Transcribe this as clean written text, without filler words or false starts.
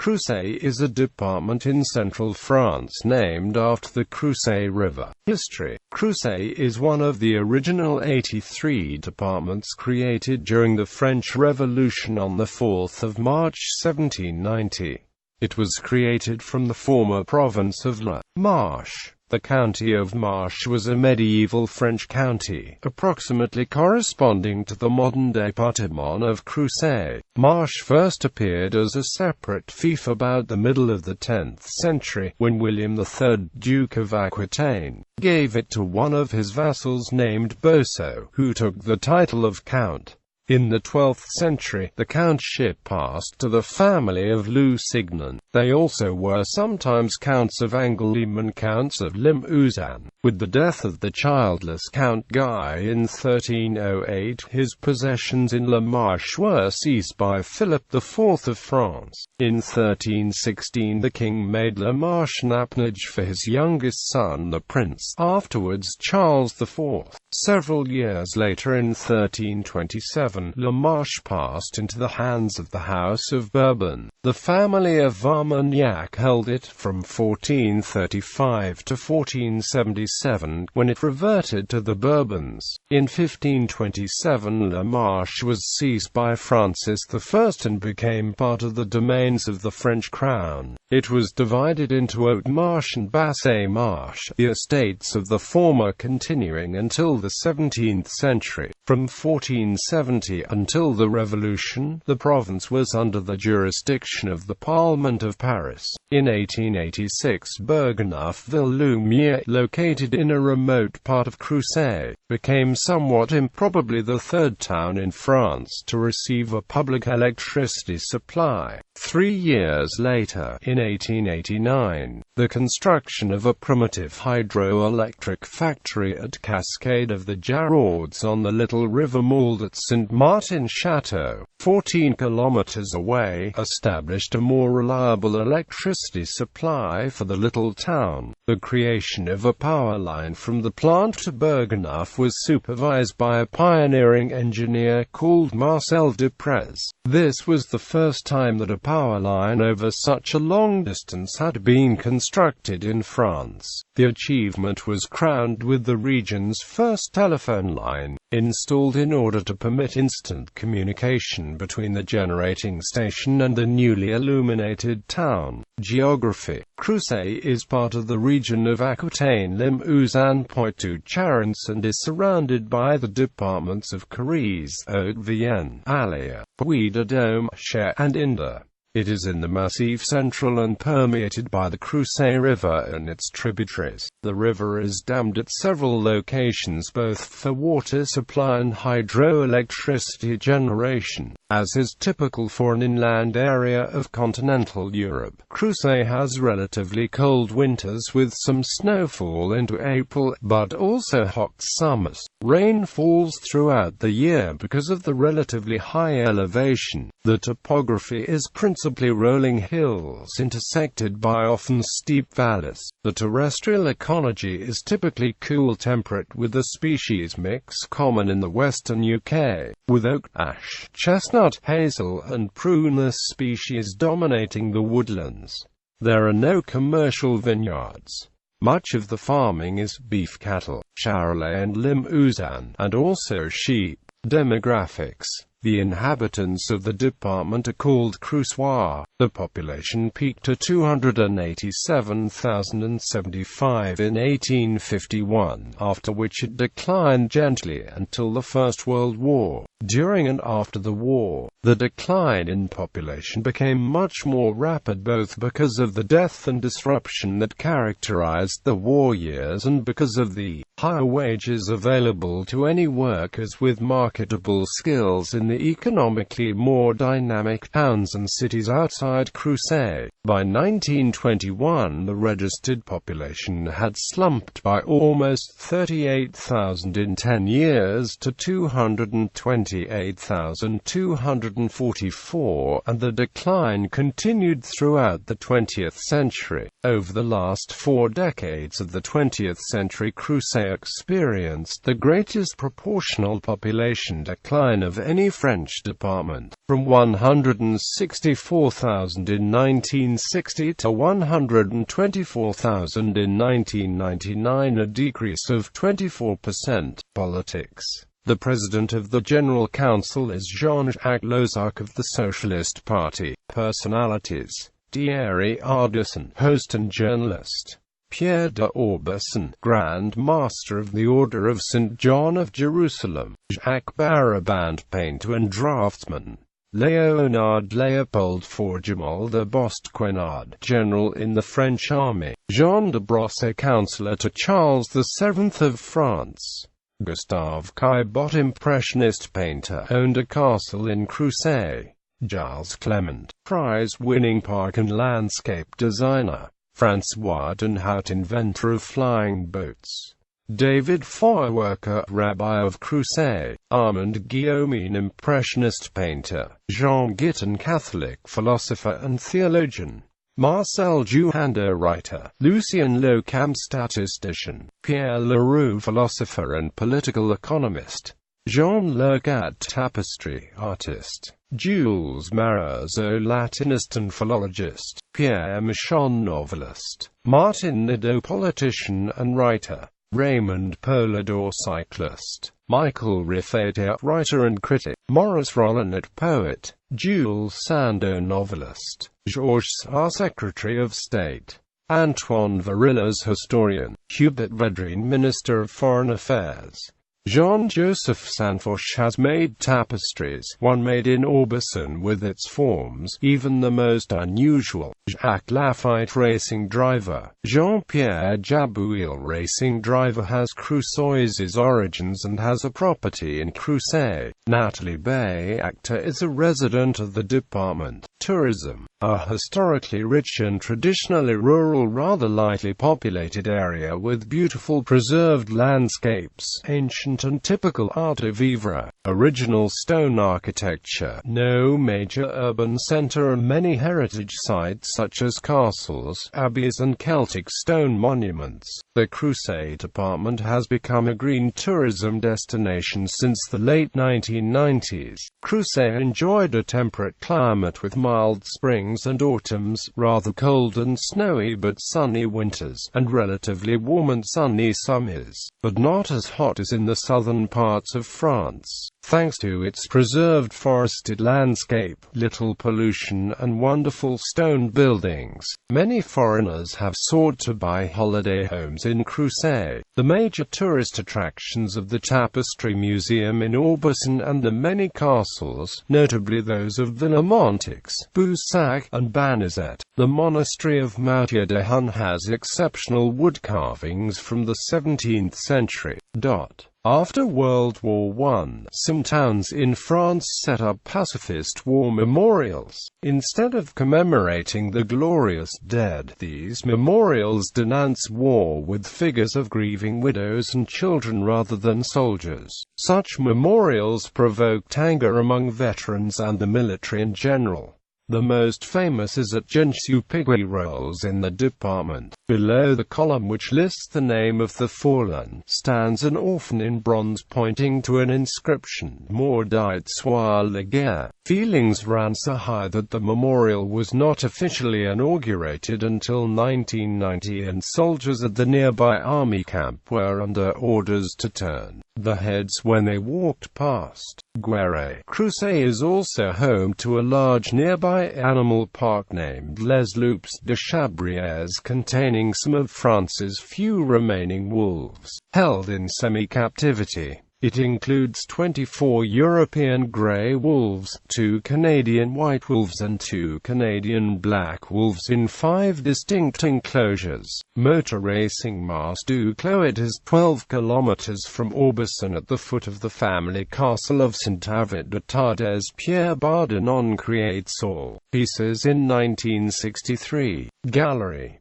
Creuse is a department in central France named after the Creuse River. History. Creuse is one of the original 83 departments created during the French Revolution on the 4th of March 1790. It was created from the former province of La Marche. The county of Marche was a medieval French county, approximately corresponding to the modern département of Creuse. Marche first appeared as a separate fief about the middle of the 10th century, when William III, Duke of Aquitaine, gave it to one of his vassals named Bosso, who took the title of Count. In the 12th century, the countship passed to the family of Lusignan. They also were sometimes counts of Angoulême and counts of Limousin. With the death of the childless Count Guy in 1308, his possessions in La Marche were seized by Philip IV of France. In 1316 the king made La Marche an appanage for his youngest son the prince, afterwards Charles IV. Several years later in 1327, La Marche passed into the hands of the House of Bourbon. The family of Armagnac held it from 1435 to 1477, when it reverted to the Bourbons. In 1527 La Marche was seized by Francis I and became part of the domains of the French crown. It was divided into Haute Marche and Basse Marche, the estates of the former continuing until the 17th century. From 1470 until the Revolution, the province was under the jurisdiction of the Parliament of Paris. In 1886, Bourgneuf-Ville-Lumière, located in a remote part of Creuse, became somewhat improbably the third town in France to receive a public electricity supply. 3 years later, in 1889, the construction of a primitive hydroelectric factory at Cascade of the Jarauds on the Little River Mould at Saint-Martin Château, 14 kilometers away, established a more reliable electricity supply for the little town. The creation of a power line from the plant to Bourgneuf was supervised by a pioneering engineer called Marcel Duprez. This was the first time that a power line over such a long distance had been constructed in France. The achievement was crowned with the region's first telephone line, installed in order to permit instant communication between the generating station and the newly illuminated town. Geography. Creuse is part of the region of Aquitaine, Limousin, Poitou-Charentes and is surrounded by the departments of Corrèze, Haute-Vienne, Allier, Puy-de-Dôme, Cher, and Indre. It is in the Massif central and permeated by the Creuse River and its tributaries. The river is dammed at several locations both for water supply and hydroelectricity generation. As is typical for an inland area of continental Europe, Creuse has relatively cold winters with some snowfall into April, but also hot summers. Rain falls throughout the year because of the relatively high elevation. The topography is principally rolling hills intersected by often steep valleys. The terrestrial ecology is typically cool temperate with a species mix common in the western UK, with oak, ash, chestnut, hazel and prunus species dominating the woodlands. There are no commercial vineyards. Much of the farming is beef cattle, Charolais and Limousin, and also sheep. Demographics. The inhabitants of the department are called Creusois. The population peaked to 287,075 in 1851, after which it declined gently until the First World War. During and after the war, the decline in population became much more rapid both because of the death and disruption that characterized the war years and because of the higher wages available to any workers with marketable skills in the economically more dynamic towns and cities outside Creuse. By 1921 the registered population had slumped by almost 38,000 in 10 years to 228,244, and the decline continued throughout the 20th century. Over the last 4 decades of the 20th century, Creuse experienced the greatest proportional population decline of any French department, from 164,000 in 1960 to 124,000 in 1999, a decrease of 24%. Politics. The president of the General Council is Jean-Jacques Lozach of the Socialist Party. Personalities: Thierry Ardisson, host and journalist; Pierre de Aubusson, Grand Master of the Order of St. John of Jerusalem; Jacques Baraband, painter and draftsman; Léonard Léopold Forgemal de Bostquenard, general in the French army; Jean de Brosse, counsellor to Charles VII of France; Gustave Caillebotte, impressionist painter, owned a castle in Creuse; Gilles Clement, prize-winning park and landscape designer; François Denhout, inventor of flying boats; David Feuerwerker, rabbi of Creuse; Armand Guillaumin, impressionist painter; Jean Guiton, Catholic philosopher and theologian; Marcel Juhanda, writer; Lucien Locam, statistician; Pierre Leroux, philosopher and political economist; Jean Legat, tapestry artist; Jules Marazot, Latinist and philologist; Pierre Michon, novelist; Martin Nadeau, politician and writer; Raymond Poulidor, cyclist; Michael Riffet, writer and critic; Maurice Rollinat, poet; Jules Sandeau, novelist; Georges Sarr, Secretary of State; Antoine Varillas, historian; Hubert Védrine, Minister of Foreign Affairs. Jean-Joseph Sanfourche has made tapestries, one made in Aubusson with its forms, even the most unusual. Jacques Lafitte, racing driver; Jean-Pierre Jabouille, racing driver, has Creuseuse's origins and has a property in Creuse. Nathalie Bay, actor, is a resident of the department. Tourism. A historically rich and traditionally rural, rather lightly populated area with beautiful preserved landscapes, ancient and typical art de vivre, original stone architecture, no major urban center, and many heritage sites such as castles, abbeys and Celtic stone monuments. The Creuse department has become a green tourism destination since the late 1990s. Creuse enjoyed a temperate climate with mild springs and autumns, rather cold and snowy but sunny winters, and relatively warm and sunny summers, but not as hot as in the southern parts of France. Thanks to its preserved forested landscape, little pollution, and wonderful stone buildings, many foreigners have sought to buy holiday homes in Creuse. The major tourist attractions of the Tapestry Museum in Aubusson and the many castles, notably those of Villamontaix, Boussac, and Banizet. The monastery of Moutier de Hun has exceptional wood carvings from the 17th century. After World War I, some towns in France set up pacifist war memorials. Instead of commemorating the glorious dead, these memorials denounce war with figures of grieving widows and children rather than soldiers. Such memorials provoked anger among veterans and the military in general. The most famous is at Gensu-Piguerolles in the department. Below the column which lists the name of the fallen, stands an orphan in bronze pointing to an inscription, Maudit soit la guerre. Feelings ran so high that the memorial was not officially inaugurated until 1990, and soldiers at the nearby army camp were under orders to turn the heads when they walked past. Guéret. Creuse is also home to a large nearby animal park named Les Loups de Chabrières, containing some of France's few remaining wolves, held in semi-captivity. It includes 24 European grey wolves, 2 Canadian white wolves and 2 Canadian black wolves in 5 distinct enclosures. Motor racing Mars du Cloet is 12 kilometers from Aubusson at the foot of the family castle of Saint-Avid de Tardez. Pierre Bardin creates all pieces in 1963. Gallery.